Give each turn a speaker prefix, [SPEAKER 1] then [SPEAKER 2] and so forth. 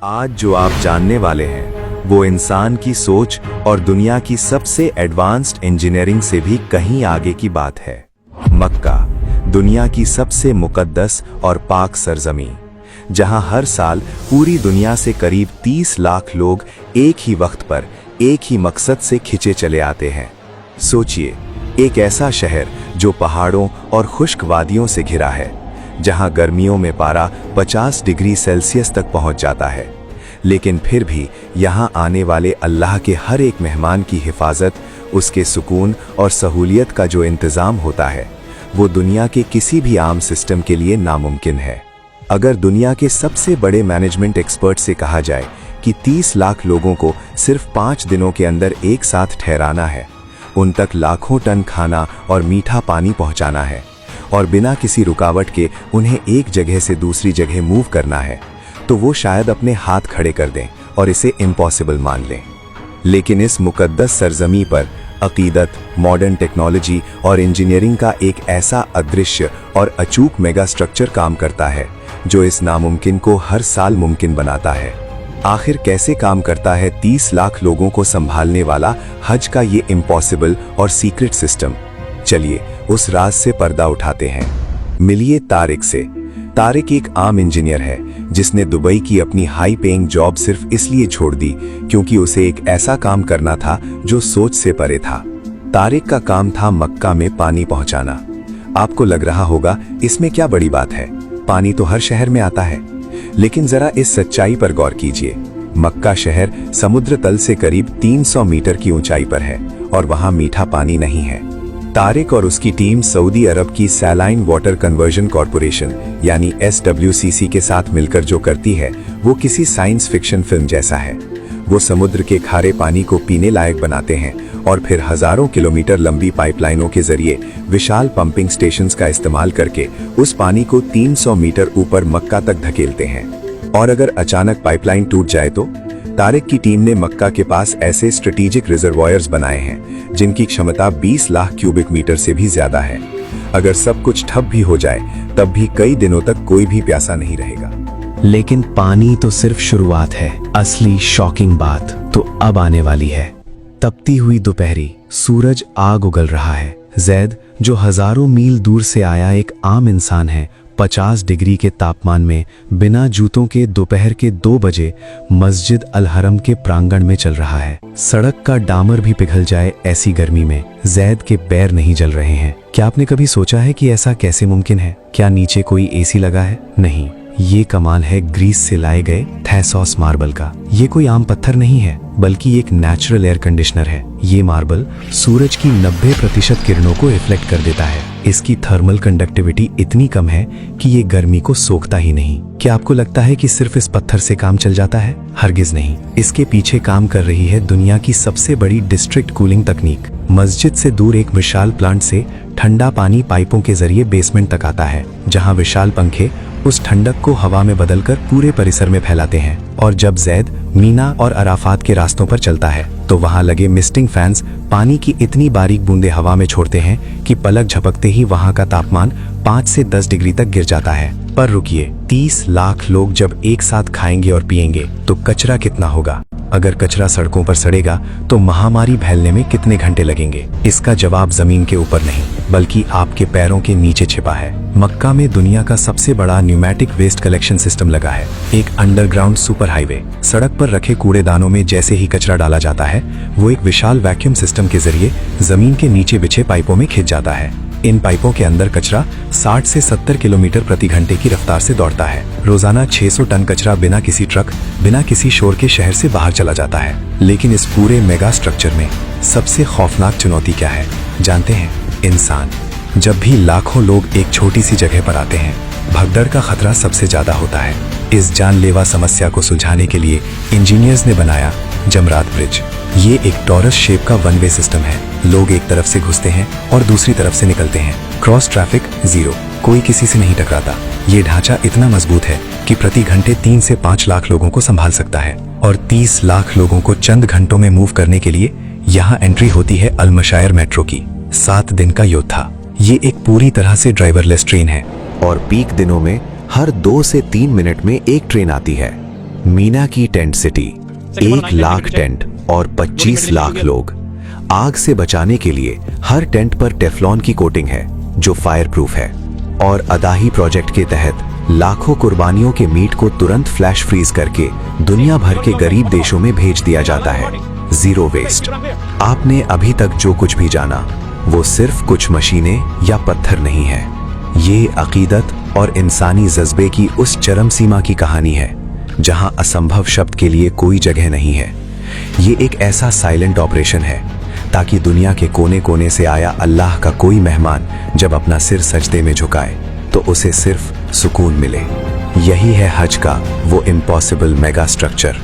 [SPEAKER 1] आज जो आप जानने वाले हैं वो इंसान की सोच और दुनिया की सबसे एडवांस्ड इंजीनियरिंग से भी कहीं आगे की बात है। मक्का, दुनिया की सबसे मुकद्दस और पाक सरजमी, जहां हर साल पूरी दुनिया से करीब 30 लाख लोग एक ही वक्त पर एक ही मकसद से खिंचे चले आते हैं। सोचिए, एक ऐसा शहर जो पहाड़ों और खुश्क वादियों से घिरा है, जहां गर्मियों में पारा 50 डिग्री सेल्सियस तक पहुंच जाता है, लेकिन फिर भी यहां आने वाले अल्लाह के हर एक मेहमान की हिफाजत, उसके सुकून और सहूलियत का जो इंतज़ाम होता है, वो दुनिया के किसी भी आम सिस्टम के लिए नामुमकिन है। अगर दुनिया के सबसे बड़े मैनेजमेंट एक्सपर्ट से कहा जाए कि 30 लाख लोगों को सिर्फ 5 दिनों के अंदर एक साथ ठहराना है, उन तक लाखों टन खाना और मीठा पानी पहुंचाना है और बिना किसी रुकावट के उन्हें एक जगह से दूसरी जगह मूव करना है, तो वो शायद अपने हाथ खड़े कर दें और इसे इम्पॉसिबल मान लें। लेकिन इस मुकद्दस सरजमी पर अकीदत, मॉडर्न टेक्नोलॉजी और इंजीनियरिंग का एक ऐसा अदृश्य और अचूक मेगा स्ट्रक्चर काम करता है जो इस नामुमकिन को हर साल मुमकिन बनाता है। आखिर कैसे काम करता है 30 लाख लोगों को संभालने वाला हज का ये इम्पॉसिबल और सीक्रेट सिस्टम? चलिए उस राज से पर्दा उठाते हैं। मिलिए तारिक से। तारिक एक आम इंजीनियर है जिसने दुबई की अपनी हाई पेइंग जॉब सिर्फ इसलिए छोड़ दी क्योंकि उसे एक ऐसा काम करना था जो सोच से परे था। तारिक का काम था मक्का में पानी पहुंचाना। आपको लग रहा होगा इसमें क्या बड़ी बात है, पानी तो हर शहर में आता है। लेकिन जरा इस सच्चाई पर गौर कीजिए। मक्का शहर समुद्र तल से करीब 300 मीटर की ऊंचाई पर है और वहां मीठा पानी नहीं है। तारिक और उसकी टीम सऊदी अरब की सैलाइन वाटर कन्वर्जन कॉरपोरेशन यानी SWCC के साथ मिलकर जो करती है वो किसी साइंस फिक्शन फिल्म जैसा है। वो समुद्र के खारे पानी को पीने लायक बनाते हैं और फिर हजारों किलोमीटर लंबी पाइपलाइनों के जरिए विशाल पंपिंग स्टेशंस का इस्तेमाल करके उस पानी को 300 मीटर ऊपर मक्का तक धकेलते हैं। और अगर अचानक पाइपलाइन टूट जाए तो? तारिक की टीम ने मक्का के पास ऐसे स्ट्रेटेजिक रिजर्वॉयर्स बनाए हैं जिनकी क्षमता 20 लाख क्यूबिक मीटर से भी ज्यादा है। अगर सब कुछ ठप भी हो जाए तब भी कई दिनों तक कोई भी प्यासा नहीं रहेगा।
[SPEAKER 2] लेकिन पानी तो सिर्फ शुरुआत है, असली शॉकिंग बात तो अब आने वाली है। तपती हुई दोपहरी, सूरज आग उगल रहा है। जैद, जो हजारों मील दूर से आया एक आम इंसान है, 50 डिग्री के तापमान में बिना जूतों के दोपहर के 2 बजे मस्जिद अल हरम के प्रांगण में चल रहा है। सड़क का डामर भी पिघल जाए ऐसी गर्मी में जैद के पैर नहीं जल रहे हैं। क्या आपने कभी सोचा है कि ऐसा कैसे मुमकिन है? क्या नीचे कोई AC लगा है? नहीं, ये कमाल है ग्रीस से लाए गए थैसोस मार्बल का। ये कोई आम पत्थर नहीं है, बल्कि एक नेचुरल एयर कंडीशनर है। ये मार्बल सूरज की 90% किरणों को रिफ्लेक्ट कर देता है। इसकी थर्मल कंडक्टिविटी इतनी कम है कि ये गर्मी को सोखता ही नहीं। क्या आपको लगता है कि सिर्फ इस पत्थर से काम चल जाता है? हरगिज नहीं। इसके पीछे काम कर रही है दुनिया की सबसे बड़ी डिस्ट्रिक्ट कूलिंग तकनीक। मस्जिद से दूर एक विशाल प्लांट से ठंडा पानी पाइपों के जरिए बेसमेंट तक आता है, जहां विशाल पंखे उस ठंडक को हवा में बदलकर पूरे परिसर में फैलाते हैं। और जब जैद मीना और अराफात के रास्तों पर चलता है तो वहां लगे मिस्टिंग फैंस पानी की इतनी बारीक बूंदें हवा में छोड़ते हैं कि पलक झपकते ही वहां का तापमान 5 से 10 डिग्री तक गिर जाता है। पर रुकिए, 30 लाख लोग जब एक साथ खाएंगे और पिएंगे तो कचरा कितना होगा? अगर कचरा सड़कों पर सड़ेगा तो महामारी फैलने में कितने घंटे लगेंगे? इसका जवाब जमीन के ऊपर नहीं बल्कि आपके पैरों के नीचे छिपा है। मक्का में दुनिया का सबसे बड़ा न्यूमेटिक वेस्ट कलेक्शन सिस्टम लगा है। एक अंडरग्राउंड सुपर हाईवे। सड़क पर रखे कूड़ेदानों में जैसे ही कचरा डाला जाता है, वो एक विशाल वैक्यूम सिस्टम के जरिए जमीन के नीचे बिछे पाइपों में खिंच जाता है। इन पाइपों के अंदर कचरा 60 से 70 किलोमीटर प्रति घंटे की रफ्तार से दौड़ता है। रोजाना 600 टन कचरा बिना किसी ट्रक, बिना किसी शोर के शहर से बाहर चला जाता है। लेकिन इस पूरे मेगा स्ट्रक्चर में सबसे खौफनाक चुनौती क्या है जानते हैं? इंसान। जब भी लाखों लोग एक छोटी सी जगह पर आते हैं, भगदड़ का खतरा सबसे ज्यादा होता है। इस जानलेवा समस्या को सुलझाने के लिए इंजीनियर्स ने बनाया जमरात ब्रिज। ये एक टॉरस शेप का 1 वे सिस्टम है। लोग एक तरफ से घुसते हैं और दूसरी तरफ से निकलते हैं। क्रॉस ट्रैफिक 0, कोई किसी से नहीं टकराता। ये ढांचा इतना मजबूत है कि प्रति घंटे 3 से 5 लाख लोगों को संभाल सकता है। और 30 लाख लोगों को चंद घंटों में मूव करने के लिए यहाँ एंट्री होती है अल मशायर मेट्रो की। 7 दिन का योद्धा। ये एक पूरी तरह से ड्राइवरलेस ट्रेन है और पीक दिनों में हर 2 से 3 मिनट में एक ट्रेन आती है।
[SPEAKER 1] मीना की टेंट सिटी, 1 लाख टेंट और 25 लाख लोग। आग से बचाने के लिए हर टेंट पर टेफ्लॉन की कोटिंग है जो फायर प्रूफ है। और अदाही प्रोजेक्ट के तहत लाखों कुर्बानियों के मीट को तुरंत फ्लैश फ्रीज करके दुनिया भर के गरीब देशों में भेज दिया जाता है। Zero waste. आपने अभी तक जो कुछ भी जाना वो सिर्फ कुछ मशीनें या पत्थर नहीं है। ये अकीदत और इंसानी जज्बे की उस चरम सीमा की कहानी है जहां असंभव शब्द के लिए कोई जगह नहीं है। ये एक ऐसा साइलेंट ऑपरेशन है ताकि दुनिया के कोने कोने से आया अल्लाह का कोई मेहमान जब अपना सिर सजदे में झुकाए तो उसे सिर्फ सुकून मिले। यही है हज का वो इम्पॉसिबल मेगा स्ट्रक्चर